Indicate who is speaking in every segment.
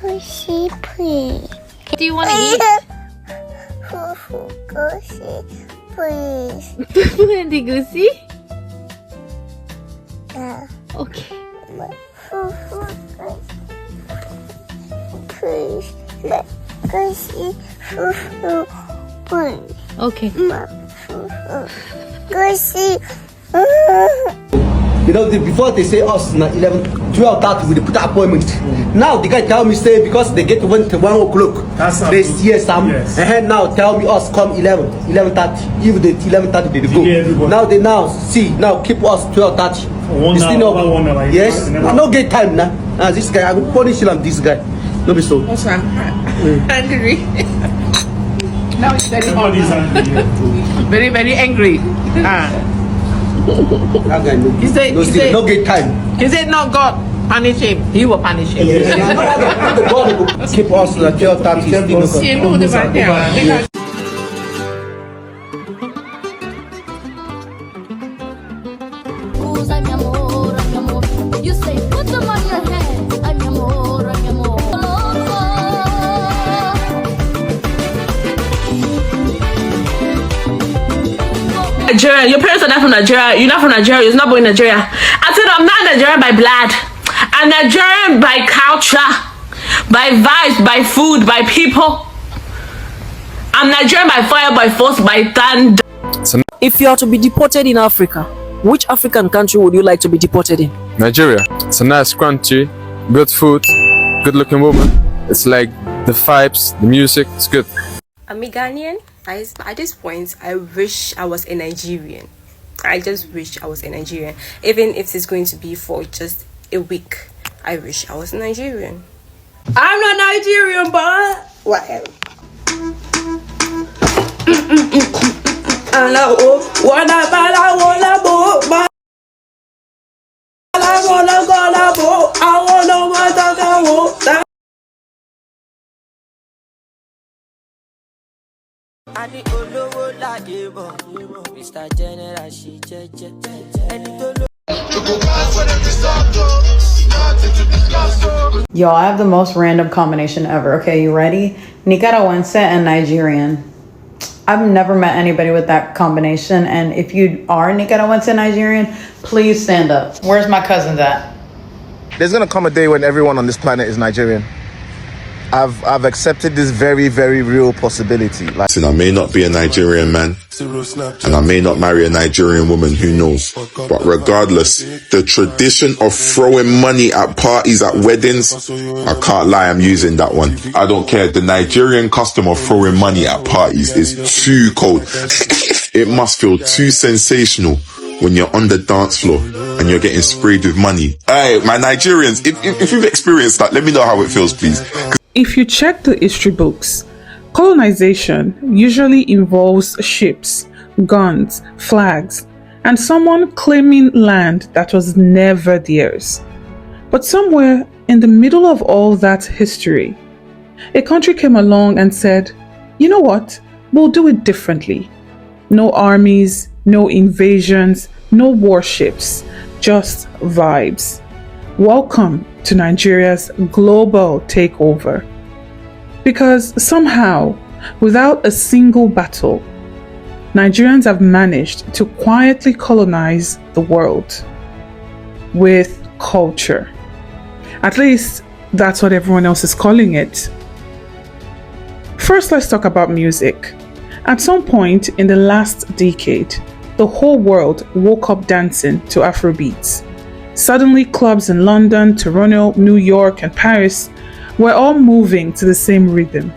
Speaker 1: Goosey, please.
Speaker 2: Do you want to eat?
Speaker 1: Goosey, please.
Speaker 2: The goosey?
Speaker 1: Yeah.
Speaker 2: Okay.
Speaker 1: Please. Goosey, please.
Speaker 2: Okay.
Speaker 1: Goosey.
Speaker 3: You know, before they say us 12:30 we put appointment. Now the guy tell me say because they get to 1 o'clock. They yes, and now tell me us come 11:30. Even the 11:30 they go. Now they see now keep us 12:30. Yes, no get time now. This guy I will punish him. This guy, no be so.
Speaker 4: Also, I'm angry. Now it's very hot. Very, very angry. He said,
Speaker 3: no get time.
Speaker 4: He said, no, God punish him. He will punish him.
Speaker 3: Keep us 12:30.
Speaker 5: You say, put them on your head. I'm your amor, I'm your amor.
Speaker 6: Nigeria, your parents are not from Nigeria. You're not from Nigeria. You're not born in Nigeria. I said I'm not Nigerian by blood. I'm Nigerian by culture, by vibes, by food, by people. I'm Nigerian by fire, by force, by thunder.
Speaker 7: If you are to be deported in Africa, which African country would you like to be deported in?
Speaker 8: Nigeria. It's a nice country, good food, good looking woman. It's like the vibes, the music, it's good.
Speaker 9: I'm a Ghanaian. At this point, I wish I was a Nigerian. I just wish I was a Nigerian. Even if it's going to be for just a week, I wish I was a Nigerian.
Speaker 4: I'm not Nigerian, but whatever.
Speaker 10: Yo, I have the most random combination ever. Okay, you ready? Nicaraguense and Nigerian. I've never met anybody with that combination, and if you are Nicaraguense and Nigerian, please stand up. Where's my cousins at?
Speaker 11: There's gonna come a day when everyone on this planet is Nigerian. I've accepted this very, very real possibility.
Speaker 12: Listen, I may not be a Nigerian man, and I may not marry a Nigerian woman, who knows? But regardless, the tradition of throwing money at parties, at weddings, I can't lie, I'm using that one. I don't care. The Nigerian custom of throwing money at parties is too cold. It must feel too sensational when you're on the dance floor and you're getting sprayed with money. Hey, my Nigerians, if you've experienced that, let me know how it feels, please.
Speaker 13: If you check the history books, colonization usually involves ships, guns, flags, and someone claiming land that was never theirs. But somewhere in the middle of all that history, a country came along and said, you know what, we'll do it differently. No armies, no invasions, no warships, just vibes. Welcome to Nigeria's global takeover. Because somehow, without a single battle, Nigerians have managed to quietly colonize the world with culture. At least that's what everyone else is calling it. First, let's talk about music. At some point in the last decade, the whole world woke up dancing to Afrobeats. Suddenly, clubs in London, Toronto, New York, and Paris were all moving to the same rhythm.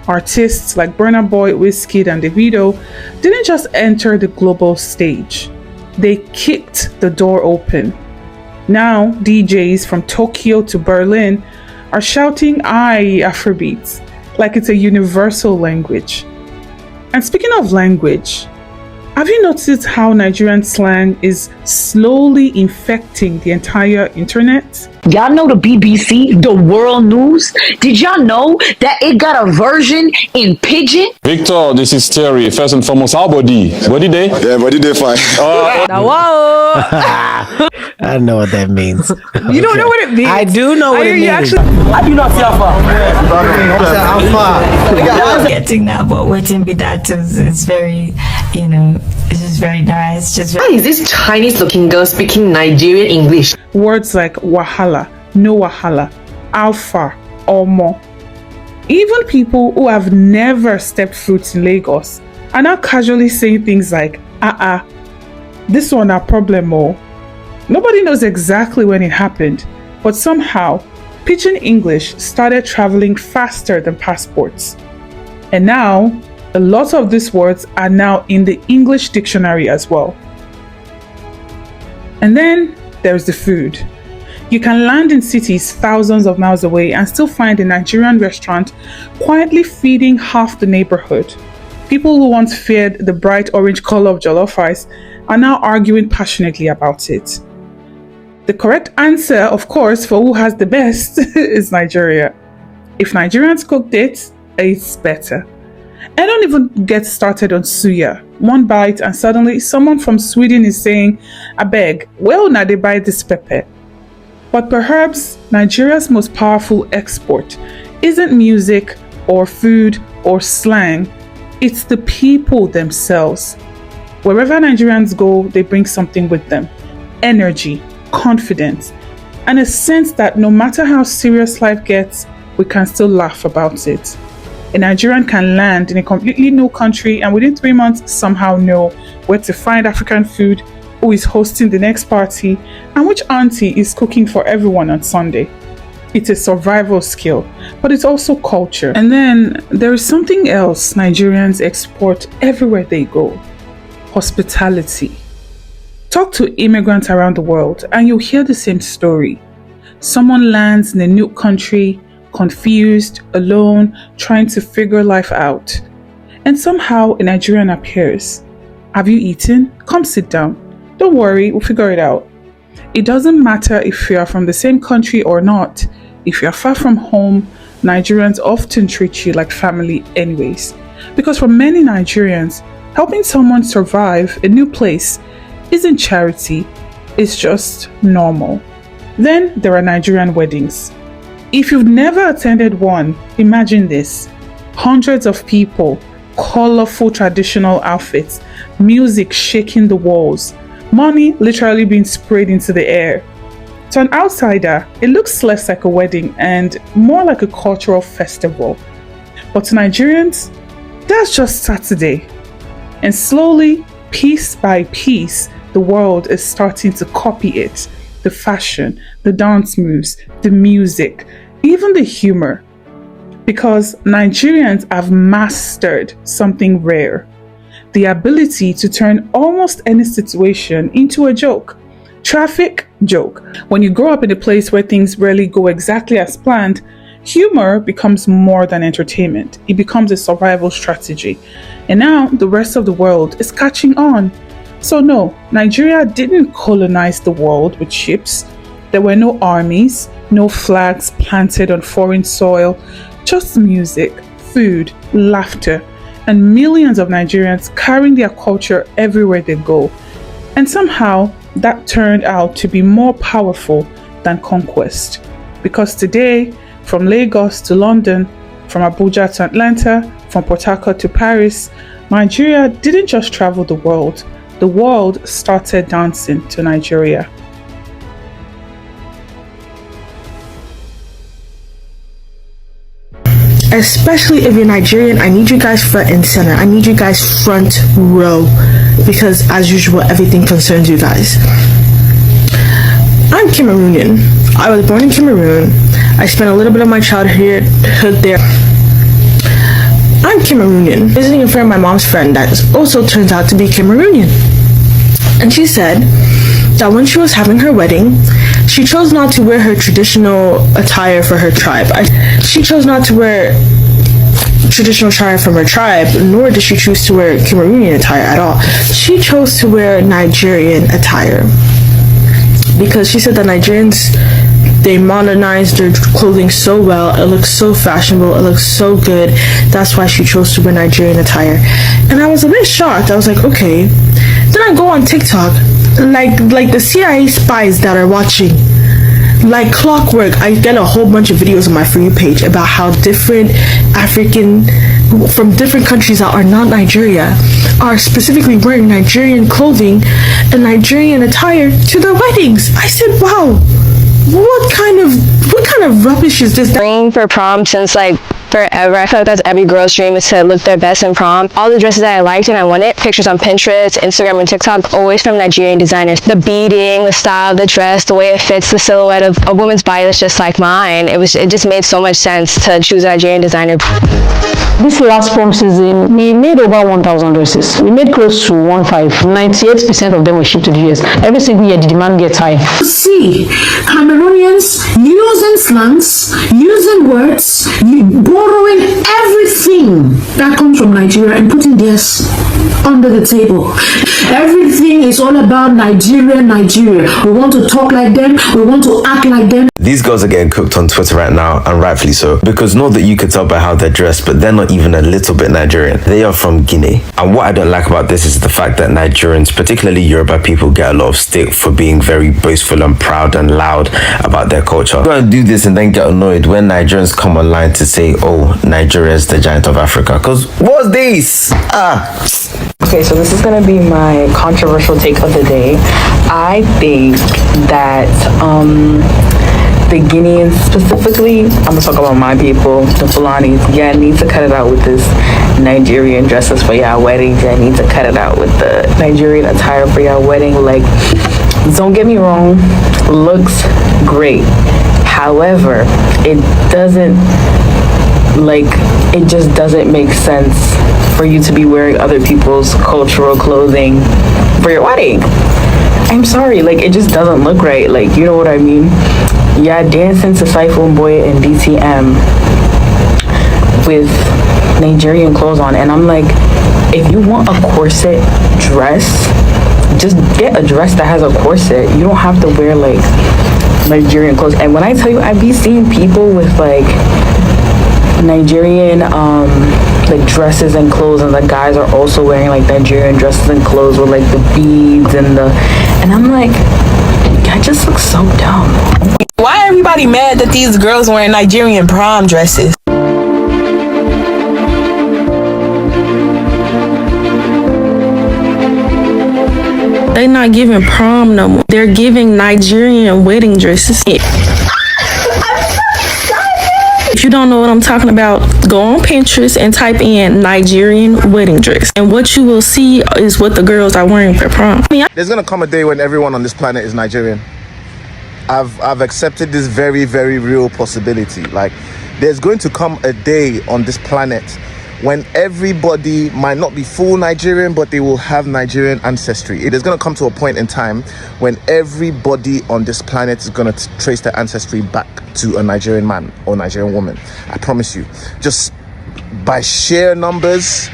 Speaker 13: Artists like Burna Boy, Wizkid, and Davido didn't just enter the global stage. They kicked the door open. Now, DJs from Tokyo to Berlin are shouting "Aye, Afrobeats" like it's a universal language. And speaking of language, have you noticed how Nigerian slang is slowly infecting the entire internet?
Speaker 14: Y'all know the BBC, the world news? Did y'all know that it got a version in pidgin?
Speaker 15: Victor, this is Terry. First and foremost, how body? Body day?
Speaker 11: Yeah, body day fine.
Speaker 2: Wow.
Speaker 16: I don't know what that means.
Speaker 2: You don't know what it means.
Speaker 16: I do know what it means.
Speaker 3: I do not see how far.
Speaker 17: Getting that, but waiting be that is very, it's just very nice.
Speaker 6: Why is this Chinese looking girl speaking Nigerian English?
Speaker 13: Words like wahala, no wahala, alpha, omo. Even people who have never stepped foot in Lagos are now casually saying things like, this one a problem more. Nobody knows exactly when it happened, but somehow, Pidgin English started traveling faster than passports. And now, a lot of these words are now in the English dictionary as well. And then there's the food. You can land in cities thousands of miles away and still find a Nigerian restaurant quietly feeding half the neighborhood. People who once feared the bright orange color of jollof rice are now arguing passionately about it. The correct answer, of course, for who has the best is Nigeria. If Nigerians cooked it, it's better. I don't even get started on suya. One bite and suddenly someone from Sweden is saying, I beg, well now they buy this pepper. But perhaps Nigeria's most powerful export isn't music or food or slang, it's the people themselves. Wherever Nigerians go, they bring something with them. Energy, confidence, and a sense that no matter how serious life gets, we can still laugh about it. A Nigerian can land in a completely new country and within 3 months somehow know where to find African food, who is hosting the next party, and which auntie is cooking for everyone on Sunday. It's a survival skill, but it's also culture. And then there is something else Nigerians export everywhere they go: hospitality. Talk to immigrants around the world and you'll hear the same story. Someone lands in a new country, confused, alone, trying to figure life out. And somehow a Nigerian appears. Have you eaten? Come sit down. Don't worry, we'll figure it out. It doesn't matter if you are from the same country or not. If you are far from home, Nigerians often treat you like family anyways. Because for many Nigerians, helping someone survive a new place isn't charity, it's just normal. Then there are Nigerian weddings. If you've never attended one, imagine this. Hundreds of people, colorful traditional outfits, music shaking the walls, money literally being sprayed into the air. To an outsider, it looks less like a wedding and more like a cultural festival. But to Nigerians, that's just Saturday. And slowly, piece by piece, the world is starting to copy it. The fashion, the dance moves, the music, even the humor. Because Nigerians have mastered something rare: the ability to turn almost any situation into a joke. Traffic, joke. When you grow up in a place where things rarely go exactly as planned, humor becomes more than entertainment. It becomes a survival strategy. And now the rest of the world is catching on. So no, Nigeria didn't colonize the world with ships. There were no armies, no flags planted on foreign soil, just music, food, laughter, and millions of Nigerians carrying their culture everywhere they go. And somehow, that turned out to be more powerful than conquest. Because today, from Lagos to London, from Abuja to Atlanta, from Port Harcourt to Paris, Nigeria didn't just travel the world started dancing to Nigeria.
Speaker 18: Especially if you're Nigerian, I need you guys front and center. I need you guys front row, because as usual, everything concerns you guys. I'm Cameroonian. I was born in Cameroon. I spent a little bit of my childhood there. I'm Cameroonian. Visiting a friend of my mom's friend that also turns out to be Cameroonian. And she said that when she was having her wedding, she chose not to wear her traditional attire for her tribe. She chose not to wear traditional attire from her tribe, nor did she choose to wear Cameroonian attire at all. She chose to wear Nigerian attire because she said that Nigerians, they modernized their clothing so well. It looks so fashionable. It looks so good. That's why she chose to wear Nigerian attire. And I was a bit shocked. I was like, okay. Then I go on TikTok, like the CIA spies that are watching. Like clockwork, I get a whole bunch of videos on my For You page about how different African from different countries that are not Nigeria are specifically wearing Nigerian clothing and Nigerian attire to their weddings. I said, wow, what kind of rubbish is this?
Speaker 19: Praying for prom since like forever. I feel like that's every girl's dream, is to look their best in prom. All the dresses that I liked and I wanted, pictures on Pinterest, Instagram, and TikTok, always from Nigerian designers. The beading, the style of the dress, the way it fits the silhouette of a woman's body that's just like mine. It just made so much sense to choose a Nigerian designer.
Speaker 20: This last prom season, we made over 1,000 dresses. We made close to 1,500. 98% of them were shipped to the US. Every single year, the demand gets high.
Speaker 21: See, Cameroonians using slangs, using words, borrowing everything that comes from Nigeria and putting theirs under the table. Everything is all about Nigeria. We want to talk like them. We want to act like them.
Speaker 22: These girls are getting cooked on Twitter right now, and rightfully so, because not that you could tell by how they're dressed, but they're not even a little bit Nigerian. They are from Guinea. And what I don't like about this is the fact that Nigerians, particularly Yoruba people, get a lot of stick for being very boastful and proud and loud about their culture. Go and do this and then get annoyed when Nigerians come online to say, oh, Nigeria is the giant of Africa. Because what's this?
Speaker 10: Okay, so this is going to be my controversial take of the day. I think that the Guineans specifically, I'm going to talk about my people, the Fulanis, yeah, need to cut it out with this Nigerian dresses for y'all weddings. I need to cut it out with the Nigerian attire for y'all wedding. Like, don't get me wrong, looks great. However, it just doesn't make sense for you to be wearing other people's cultural clothing for your wedding. I'm sorry, like, it just doesn't look right. Like, you know what I mean? Yeah, dancing to Saiful Mboye and BTM with Nigerian clothes on, and I'm like, if you want a corset dress, just get a dress that has a corset. You don't have to wear like Nigerian clothes. And when I tell you, I've been seeing people with like Nigerian like dresses and clothes, and the guys are also wearing like Nigerian dresses and clothes with like the beads and I'm like, that just looks so dumb.
Speaker 23: Why everybody mad that these girls wearing Nigerian prom dresses?
Speaker 24: They not giving prom no more. They're giving Nigerian wedding dresses. If you don't know what I'm talking about, go on Pinterest and type in Nigerian wedding dress. And what you will see is what the girls are wearing for prom.
Speaker 11: There's gonna come a day when everyone on this planet is Nigerian. I've accepted this very, very real possibility. Like, there's going to come a day on this planet when everybody might not be full Nigerian, but they will have Nigerian ancestry. It is going to come to a point in time when everybody on this planet is going to trace their ancestry back to a Nigerian man or Nigerian woman. I promise you. Just by sheer numbers,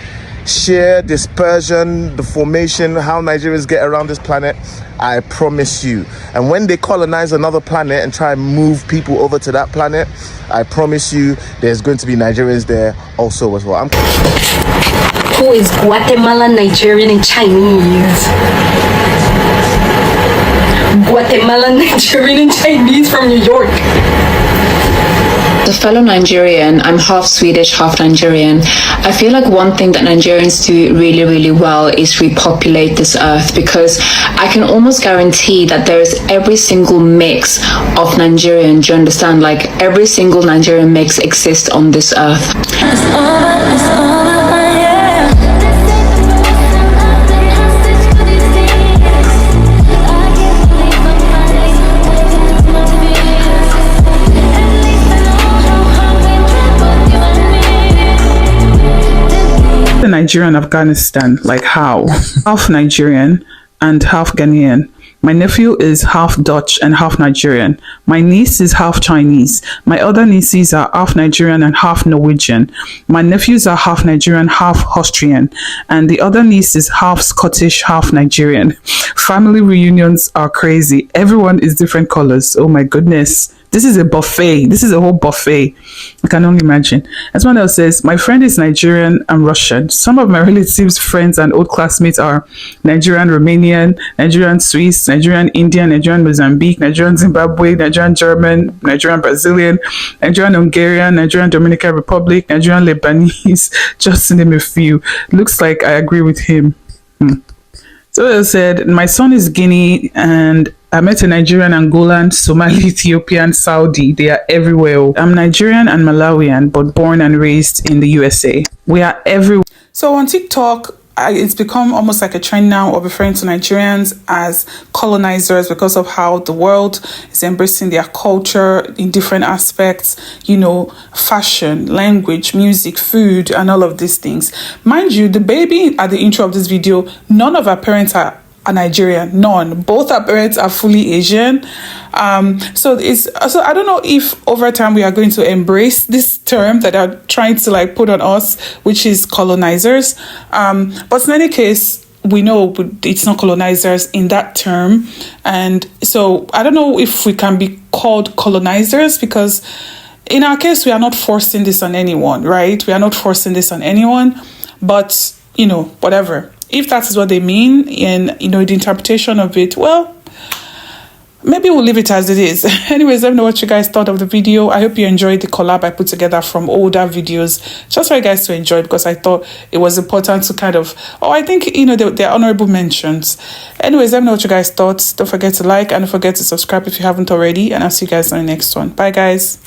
Speaker 11: sheer dispersion, the formation, how Nigerians get around this planet, I promise you. And when they colonize another planet and try and move people over to that planet, I promise you there's going to be Nigerians there also as well.
Speaker 25: Who is Guatemalan, Nigerian, and Chinese? Guatemalan, Nigerian, and Chinese from New York.
Speaker 26: As a fellow Nigerian, I'm half Swedish, half Nigerian. I feel like one thing that Nigerians do really, really well is repopulate this earth, because I can almost guarantee that there is every single mix of Nigerian. Do you understand? Like, every single Nigerian mix exists on this earth.
Speaker 13: Nigeria and Afghanistan, like how? Half Nigerian and half Ghanaian. My nephew is half Dutch and half Nigerian. My niece is half Chinese. My other nieces are half Nigerian and half Norwegian. My nephews are half Nigerian, half Austrian. And the other niece is half Scottish, half Nigerian. Family reunions are crazy. Everyone is different colors. Oh my goodness. This is a buffet. This is a whole buffet. I can only imagine. And someone else says, my friend is Nigerian and Russian. Some of my relatives, friends, and old classmates are Nigerian Romanian, Nigerian Swiss, Nigerian Indian, Nigerian Mozambique, Nigerian Zimbabwe, Nigerian German, Nigerian Brazilian, Nigerian Hungarian, Nigerian Dominican Republic, Nigerian Lebanese, just to name a few. Looks like I agree with him. So I said, my son is Guinea and I met a Nigerian, Angolan, Somali, Ethiopian, Saudi. They are everywhere. I'm Nigerian and Malawian, but born and raised in the USA. We are everywhere. So on TikTok, it's become almost like a trend now of referring to Nigerians as colonizers because of how the world is embracing their culture in different aspects, you know, fashion, language, music, food, and all of these things. Mind you, the baby at the intro of this video, none of our parents are Nigerian, none. Both our parents are fully Asian. So I don't know if over time we are going to embrace this term that are trying to like put on us, which is colonizers. But in any case, we know it's not colonizers in that term. And so I don't know if we can be called colonizers because in our case, we are not forcing this on anyone, right? We are not forcing this on anyone, but you know, whatever. If that is what they mean in, you know, the interpretation of it, well, maybe we'll leave it as it is. Anyways, let me know what you guys thought of the video. I hope you enjoyed the collab I put together from older videos, just for you guys to enjoy, because I thought it was important to kind of, I think, you know, they're honorable mentions. Anyways, let me know what you guys thought. Don't forget to like and don't forget to subscribe if you haven't already. And I'll see you guys on the next one. Bye, guys.